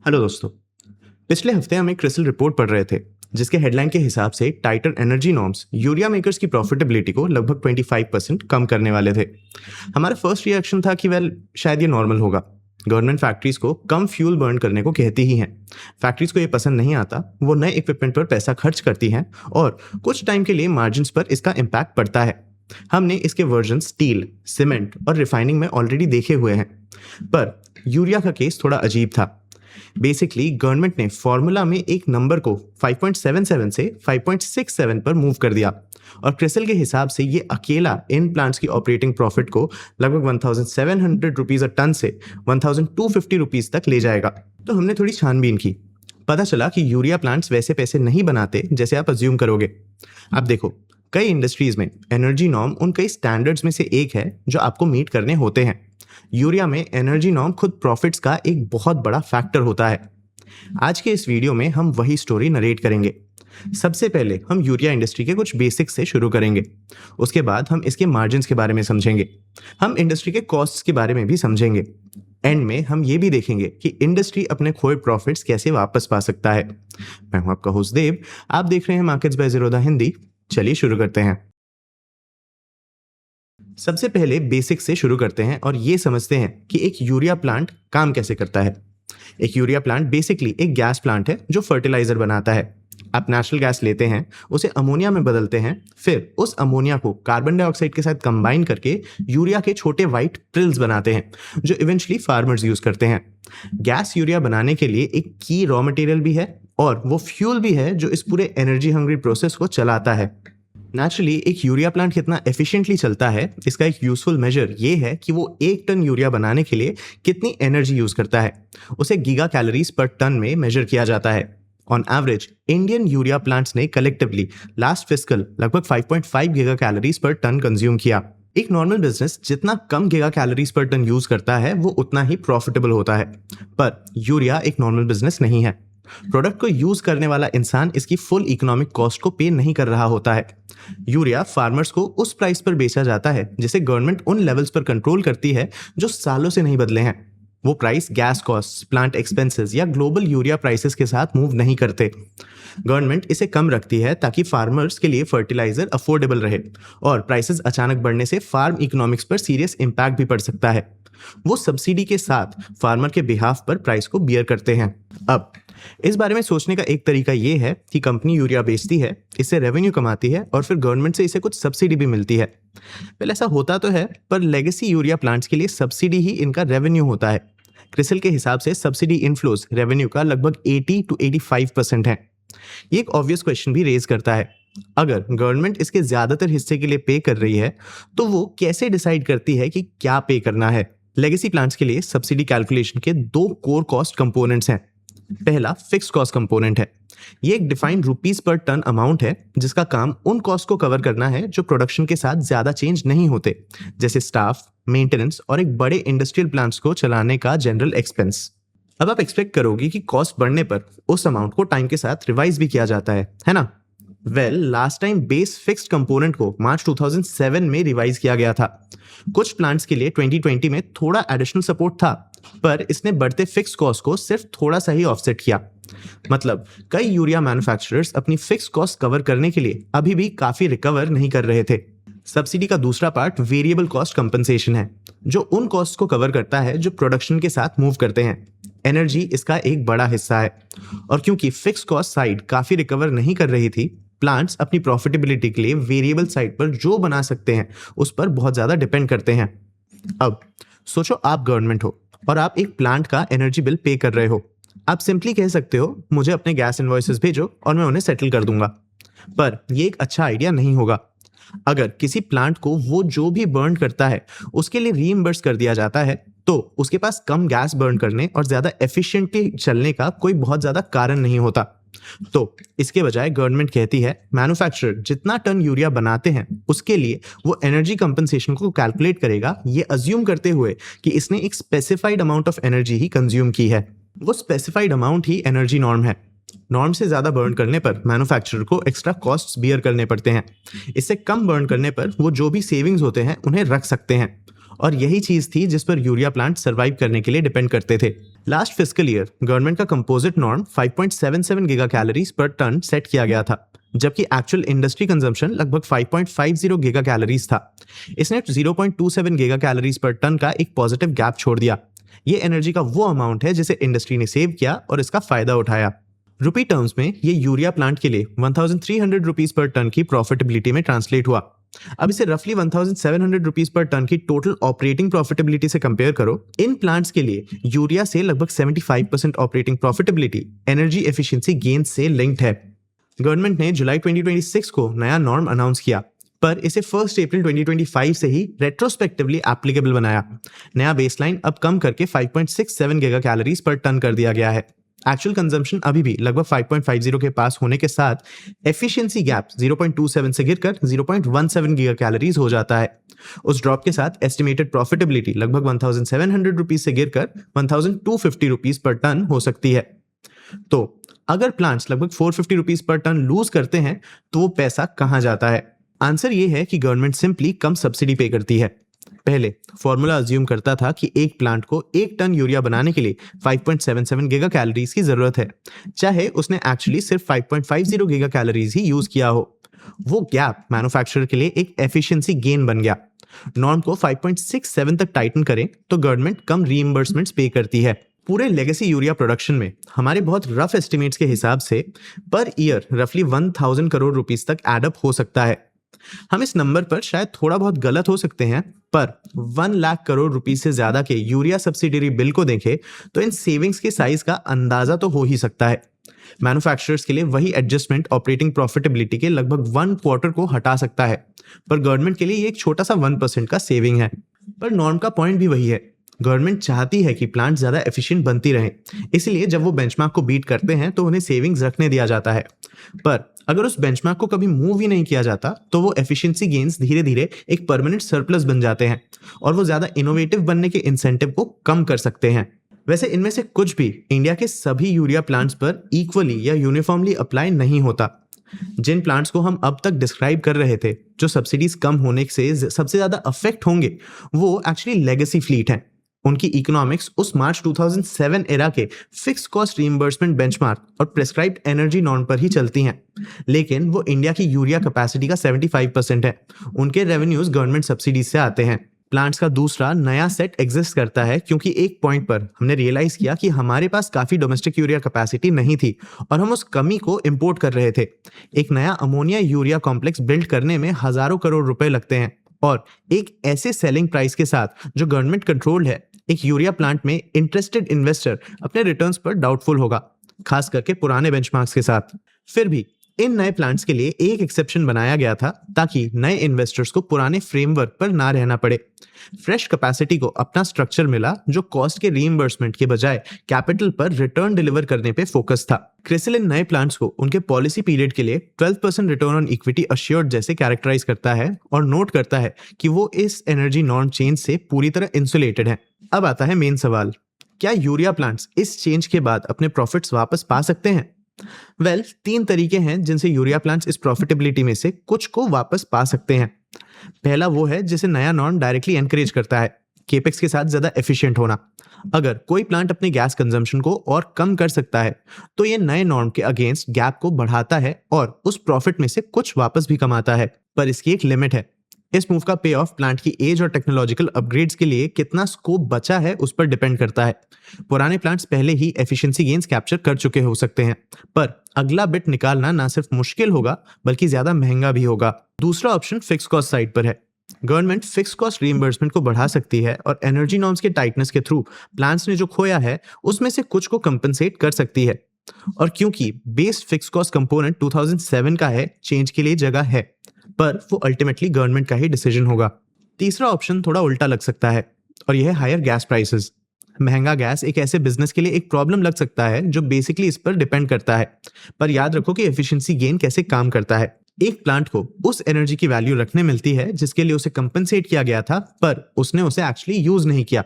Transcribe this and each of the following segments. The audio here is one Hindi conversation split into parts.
हेलो दोस्तों। पिछले हफ्ते हम एक क्रिसिल रिपोर्ट पढ़ रहे थे जिसके हेडलाइन के हिसाब से टाइटर एनर्जी नॉर्म्स यूरिया मेकर्स की प्रॉफिटेबिलिटी को लगभग 25% कम करने वाले थे। हमारा फर्स्ट रिएक्शन था कि शायद ये नॉर्मल होगा। गवर्नमेंट फैक्ट्रीज को कम फ्यूल बर्न करने को कहती ही हैं। फैक्ट्रीज को ये पसंद नहीं आता, वो नए इक्विपमेंट पर पैसा खर्च करती हैं और कुछ टाइम के लिए मार्जिन्स पर इसका इम्पैक्ट पड़ता है। हमने इसके वर्जन स्टील, सीमेंट और रिफाइनिंग में ऑलरेडी देखे हुए हैं, पर यूरिया का केस थोड़ा अजीब था। बेसिकली गवर्नमेंट ने फॉर्मूला में एक नंबर को 5.77 से 5.67 पर मूव कर दिया और क्रिसिल के हिसाब से ये अकेला इन प्लांट्स की ऑपरेटिंग प्रॉफिट को लगभग 1700 रुपीज अ टन से 1250 रुपीज तक ले जाएगा। तो हमने थोड़ी छानबीन की, पता चला कि यूरिया प्लांट्स वैसे पैसे नहीं बनाते जैसे आप अज्यूम करोगे। अब देखो, कई इंडस्ट्रीज में एनर्जी नॉर्म उन कई स्टैंडर्ड्स में से एक है जो आपको मीट करने होते हैं। यूरिया में एनर्जी नॉर्म खुद प्रॉफिट्स का एक बहुत बड़ा फैक्टर होता है। आज के इस वीडियो में हम वही स्टोरी नरेट करेंगे। सबसे पहले हम यूरिया इंडस्ट्री के कुछ बेसिक्स से शुरू करेंगे, उसके बाद हम इसके मार्जिन्स के बारे में समझेंगे, हम इंडस्ट्री के कॉस्ट्स के बारे में भी समझेंगे। एंड में हम ये भी देखेंगे कि इंडस्ट्री अपने खोए प्रॉफिट्स कैसे वापस पा सकता है। मैं हूं आपका होस्ट देव, आप देख रहे हैं मार्केट्स बाय ज़ीरोधा हिंदी। चलिए शुरू करते हैं। सबसे पहले बेसिक से शुरू करते हैं और ये समझते हैं कि एक यूरिया प्लांट काम कैसे करता है। एक यूरिया प्लांट बेसिकली एक गैस प्लांट है जो फर्टिलाइजर बनाता है। आप नेचुरल गैस लेते हैं, उसे अमोनिया में बदलते हैं, फिर उस अमोनिया को कार्बन डाइऑक्साइड के साथ कंबाइन करके यूरिया के छोटे व्हाइट प्रिल्स बनाते हैं जो इवेंचुअली फार्मर्स यूज करते हैं। गैस यूरिया बनाने के लिए एक की रॉ मटेरियल भी है और वो फ्यूल भी है जो इस पूरे एनर्जी हंग्री प्रोसेस को चलाता है। नेचुरली एक यूरिया प्लांट कितना एफिशिएंटली चलता है, इसका एक यूजफुल मेजर ये है कि वो 1 टन यूरिया बनाने के लिए कितनी एनर्जी यूज करता है। उसे गीगा कैलोरीज पर टन में मेजर किया जाता है। On average Indian urea plants ने कलेक्टिवली लास्ट फिस्कल लगभग 5.5 giga calories per ton consume किया। एक नॉर्मल बिजनेस जितना कम giga calories per ton use करता है वो उतना ही प्रॉफिटेबल होता है, पर यूरिया एक नॉर्मल बिजनेस नहीं है। प्रोडक्ट को यूज करने वाला इंसान इसकी फुल इकोनॉमिक कॉस्ट को पे नहीं कर रहा होता है। यूरिया फार्मर्स को उस प्राइस पर बेचा जाता है जिसे गवर्नमेंट उन लेवल्स पर कंट्रोल करती है जो सालों से नहीं बदले हैं। वो price gas cost, plant expenses या ग्लोबल यूरिया प्राइसेस के साथ मूव नहीं करते। गवर्नमेंट इसे कम रखती है ताकि फार्मर्स के लिए फर्टिलाइजर अफोर्डेबल रहे और प्राइसेस अचानक बढ़ने से फार्म इकोनॉमिक्स पर सीरियस इंपैक्ट भी पड़ सकता है। वो सब्सिडी के साथ फार्मर के बिहाफ पर प्राइस को बियर करते हैं। अब इस बारे में सोचने का एक तरीका ये है कि कंपनी यूरिया बेचती है, इससे रेवेन्यू कमाती है और फिर गवर्नमेंट से इसे कुछ सब्सिडी भी मिलती है। पहले ऐसा होता तो है, पर लेगेसी यूरिया प्लांट्स के लिए सब्सिडी ही इनका रेवेन्यू होता है। क्रिसिल के हिसाब से सब्सिडी इनफ्लोज रेवेन्यू का लगभग 80 to 85% है। ये एक ऑब्वियस क्वेश्चन भी रेज करता है, अगर गवर्नमेंट इसके ज्यादातर हिस्से के लिए पे कर रही है तो वो कैसे डिसाइड करती है कि क्या पे करना है। लेगेसी प्लांट्स के लिए सब्सिडी कैलकुलेशन के 2 कोर कॉस्ट कंपोनेंट्स हैं। पहला फिक्स्ड कॉस्ट कंपोनेंट है। ये एक डिफाइंड रुपीस पर टन अमाउंट है जिसका काम उन कॉस्ट को कवर करना है जो प्रोडक्शन के साथ ज्यादा चेंज नहीं होते, जैसे स्टाफ, मेंटेनेंस और एक बड़े इंडस्ट्रियल प्लांट्स को चलाने का जनरल एक्सपेंस। अब आप एक्सपेक्ट करोगे कि कॉस्ट बढ़ने पर उस अमाउंट को टाइम के साथ रिवाइज भी किया जाता है ना? Last time base fixed component को मार्च 2007 में रिवाइज किया गया था। कुछ प्लांट्स के लिए 2020 में थोड़ा एडिशनल सपोर्ट था, पर इसने बढ़ते फिक्स कॉस्ट को सिर्फ थोड़ा सा ही ऑफसेट किया। मतलब कई यूरिया मैन्युफैक्चरर्स अपनी फिक्स कॉस्ट कवर करने के लिए अभी भी काफी रिकवर नहीं कर रहे थे। सब्सिडी का दूसरा पार्ट वेरिएबल कॉस्ट कंपनसेशन है, जो उन कॉस्ट को कवर करता है जो प्रोडक्शन के साथ मूव करते हैं। एनर्जी इसका एक बड़ा हिस्सा है और क्योंकि फिक्स कॉस्ट साइड काफी रिकवर नहीं कर रही थी, प्लांट्स अपनी प्रॉफिटेबिलिटी के लिए वेरिएबल साइड पर जो बना सकते हैं उस पर बहुत ज्यादा डिपेंड करते हैं। अब सोचो आप गवर्नमेंट हो और आप एक प्लांट का एनर्जी बिल पे कर रहे हो। आप सिंपली कह सकते हो मुझे अपने गैस इनवॉइसेस भेजो और मैं उन्हें सेटल कर दूंगा, पर यह एक अच्छा आइडिया नहीं होगा। अगर किसी प्लांट को वो जो भी बर्न करता है उसके लिए रीइंबर्स कर दिया जाता है तो उसके पास कम गैस बर्न करने और ज्यादा एफिशिएंटली चलने का कोई बहुत ज्यादा कारण नहीं होता। तो इसके बजाय गवर्नमेंट कहती है मैन्युफैक्चरर जितना टन यूरिया बनाते हैं उसके लिए वो एनर्जी कंपनसेशन को कैलकुलेट करेगा, ये अज्यूम करते हुए कि इसने एक specified amount of energy he consume की है। वो स्पेसिफाइड अमाउंट ही एनर्जी नॉर्म है। नॉर्म से ज्यादा बर्न करने पर मैन्युफैक्चरर को एक्स्ट्रा कॉस्ट्स बियर करने पड़ते हैं। इससे कम बर्न करने पर वो जो भी सेविंग्स होते हैं उन्हें रख सकते हैं और यही चीज थी जिस पर यूरिया प्लांट सर्वाइव करने के लिए डिपेंड करते थे। लास्ट फिस्कल ईयर गवर्नमेंट का composite norm 5.77 giga calories per ton set किया गया था, जबकि एक्चुअल इंडस्ट्री कंजम्पशन लगभग 5.50 गीगा कैलोरीज था। इसने 0.27 गीगा कैलोरीज पर टन का एक पॉजिटिव गैप छोड़ दिया। ये एनर्जी का वो अमाउंट है जिसे इंडस्ट्री ने सेव किया और इसका फायदा उठाया। रुपी टर्म्स में ये यूरिया प्लांट के लिए 1300 रुपीज पर टन की प्रॉफिटेबिलिटी में ट्रांसलेट हुआ। अब इसे रफली 1700 रुपीज पर टन की टोटल ऑपरेटिंग प्रॉफिटेबिलिटी से कंपेयर करो। इन प्लांट्स के लिए यूरिया से लगभग 75% operating profitability energy efficiency gain से लिंक्ड है। गवर्नमेंट ने जुलाई 2026 को नया नॉर्म अनाउंस किया, पर इसे 1 अप्रैल 2025 से ही रेट्रोस्पेक्टिवली एप्लीकेबल बनाया। नया बेसलाइन अब कम करके 5.67 गीगा कैलोरीज पर टन कर दिया गया है। एक्चुअल कंजम्पशन अभी भी लगभग 5.50 के पास होने के साथ एफिशिएंसी गैप 0.27 से गिरकर 0.17 गीगा कैलोरीज हो जाता है। उस ड्रॉप के साथ एस्टिमेटेड प्रॉफिटेबिलिटी लगभग 1700 रुपीज से गिरकर 1250 रुपीज पर टन हो सकती है। तो अगर प्लांट्स लगभग 450 रुपीज पर टन लूज करते हैं तो वो पैसा कहाँ जाता है? आंसर ये है कि गवर्नमेंट सिंपली कम सब्सिडी पे करती है। पहले फॉर्मूला अज्यूम करता था कि एक प्लांट को 1 टन यूरिया बनाने के लिए 5.77 गीगा कैलोरीज की जरूरत है, चाहे उसने एक्चुअली सिर्फ 5.50 गीगा कैलोरीज ही यूज किया हो। वो गैप मैन्युफैक्चरर के लिए एक एफिशिएंसी गेन बन गया। नॉर्म को 5.67 तक टाइटन करें तो गवर्नमेंट कम रीइंबर्समेंट्स पे करती है। पूरे लेगेसी यूरिया प्रोडक्शन में हमारे बहुत रफ एस्टिमेट्स के हिसाब से पर ईयर रफली 1000 करोड़ रुपीस तक एडअप हो सकता है। हम इस नंबर पर शायद थोड़ा बहुत गलत हो सकते हैं, पर 1 लाख करोड़ रुपीस से ज्यादा के यूरिया सब्सिडरी बिल को देखें तो इन सेविंग्स के साइज का अंदाजा तो हो ही सकता है। मैन्युफैक्चरर्स के लिए वही एडजस्टमेंट ऑपरेटिंग प्रॉफिटेबिलिटी के लगभग 1 क्वार्टर को हटा सकता है, पर गवर्नमेंट के लिए ये एक छोटा सा 1% का सेविंग है। पर नॉर्म का पॉइंट भी वही है, गवर्नमेंट चाहती है कि प्लांट ज्यादा एफिशिएंट बनती रहें, इसलिए जब वो बेंचमार्क को बीट करते हैं तो उन्हें सेविंग्स रखने दिया जाता है। पर अगर उस बेंचमार्क को कभी मूव ही नहीं किया जाता तो वो एफिशिएंसी गेन्स धीरे धीरे एक परमानेंट सरप्लस बन जाते हैं और वो ज्यादा इनोवेटिव बनने के इंसेंटिव को कम कर सकते हैं। वैसे इनमें से कुछ भी इंडिया के सभी यूरिया प्लांट्स पर इक्वली या यूनिफॉर्मली अप्लाई नहीं होता। जिन प्लांट्स को हम अब तक डिस्क्राइब कर रहे थे जो सब्सिडीज कम होने से सबसे ज्यादा अफेक्ट होंगे, वो एक्चुअली लेगेसी फ्लीट हैं। उनकी इकोनॉमिक्स उस मार्च 2007 एरा के फिक्स कॉस्ट रीइंबर्समेंट बेंचमार्क और प्रेस्क्राइब्ड एनर्जी नॉर्म पर ही चलती हैं, लेकिन वो इंडिया की यूरिया कैपेसिटी का 75% है। उनके रेवेन्यूज गवर्नमेंट सब्सिडीज से आते हैं। प्लांट्स का दूसरा नया सेट एग्जिस्ट करता है क्योंकि एक पॉइंट पर हमने रियलाइज किया कि हमारे पास काफी डोमेस्टिक यूरिया कैपेसिटी नहीं थी और हम उस कमी को इंपोर्ट कर रहे थे। एक नया अमोनिया यूरिया कॉम्प्लेक्स बिल्ड करने में हजारों करोड़ रुपए लगते हैं और एक ऐसे सेलिंग प्राइस के साथ जो गवर्नमेंट कंट्रोल्ड है, एक यूरिया प्लांट में इंटरेस्टेड इन्वेस्टर अपने रिटर्न्स पर डाउटफुल होगा, खास करके पुराने बेंचमार्क्स के साथ। फिर भी इन नए प्लांट्स के लिए एक एक्सेप्शन बनाया गया था ताकि नए इन्वेस्टर्स को पुराने फ्रेमवर्क पर ना रहना पड़े। फ्रेश कैपेसिटी को अपना स्ट्रक्चर मिला जो कॉस्ट के रीइंबर्समेंट के बजाय कैपिटल पर रिटर्न डिलीवर करने पे फोकस था। क्रिसिल इन नए प्लांट्स को उनके पॉलिसी पीरियड के लिए 12% रिटर्न ऑन इक्विटी अश्योर्ड जैसे कैरेक्टराइज करता है और नोट करता है कि वो इस एनर्जी नॉर्म चेंज से पूरी तरह इंसुलेटेड है। अब आता है मेन सवाल, क्या यूरिया प्लांट्स इस चेंज के बाद अपने प्रॉफिट्स वापस पा सकते हैं? वेल, 3 तरीके हैं जिनसे यूरिया प्लांट्स इस प्रॉफिटेबिलिटी में से कुछ को वापस पा सकते हैं। पहला वो है जिसे नया नॉर्म डायरेक्टली एनकरेज करता है, केपेक्स के साथ ज्यादा एफिशिएंट होना। अगर कोई प्लांट अपने गैस कंजम्पशन को और कम कर सकता है तो ये नए नॉर्म के अगेंस्ट गैप को बढ़ाता है और उस प्रॉफिट में से कुछ वापस भी कमाता है, पर इसकी एक लिमिट है। इस मूव का पे ऑफ प्लांट की एज और टेक्नोलॉजिकल अपग्रेड्स के लिए कितना स्कोप बचा है उस पर डिपेंड करता है। पुराने प्लांट्स पहले ही एफिशिएंसी गेन्स कैप्चर कर चुके हो सकते हैं, पर अगला बिट निकालना ना सिर्फ मुश्किल होगा बल्कि ज्यादा महंगा भी होगा। दूसरा ऑप्शन फिक्स कॉस्ट साइड पर है। गवर्नमेंट फिक्स कॉस्ट रीइंबर्समेंट को बढ़ा सकती है और एनर्जी नॉर्म्स के टाइटनेस के थ्रू प्लांट्स ने जो खोया है उसमें से कुछ को कंपनसेट कर सकती है। और क्योंकि बेस फिक्स कॉस्ट कंपोनेंट 2007 का है, चेंज के लिए जगह है, पर वो अल्टीमेटली गवर्नमेंट का ही डिसीजन होगा। तीसरा ऑप्शन थोड़ा उल्टा लग सकता है और यह है हायर गैस प्राइसेस। महंगा गैस एक ऐसे बिजनेस के लिए एक प्रॉब्लम लग सकता है जो बेसिकली इस पर डिपेंड करता है, पर याद रखो कि एफिशिएंसी गेन कैसे काम करता है। एक प्लांट को उस एनर्जी की वैल्यू रखने मिलती है जिसके लिए उसे कंपनसेट किया गया था, पर उसने उसे एक्चुअली यूज नहीं किया।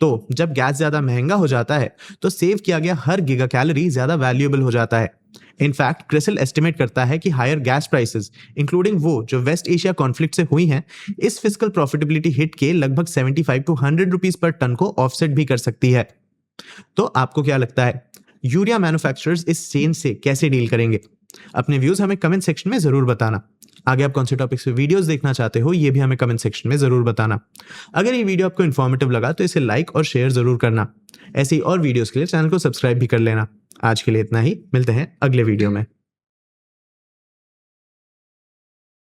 तो जब गैस ज्यादा महंगा हो जाता है तो सेव किया गया हर गीगा कैलोरी ज्यादा वैल्यूएबल हो जाता है। इनफैक्ट क्रिसिल एस्टिमेट करता है कि हायर गैस प्राइसेस, इंक्लूडिंग वो जो वेस्ट एशिया कॉन्फ्लिक्ट से हुई हैं, इस फिस्कल प्रॉफिटेबिलिटी हिट के लगभग 75 to 100 रुपीस पर टन को ऑफसेट भी कर सकती है। तो आपको क्या लगता है, यूरिया मैन्युफैक्चरर्स इस चेन से कैसे डील करेंगे? अपने व्यूज हमें कमेंट सेक्शन में जरूर बताना। आगे आप कौन से टॉपिक से वीडियोस देखना चाहते हो ये भी हमें कमेंट सेक्शन में जरूर बताना। अगर ये वीडियो आपको इन्फॉर्मेटिव लगा तो इसे लाइक और शेयर जरूर करना। ऐसी और वीडियोस के लिए चैनल को सब्सक्राइब भी कर लेना। आज के लिए इतना ही, मिलते हैं अगले वीडियो में।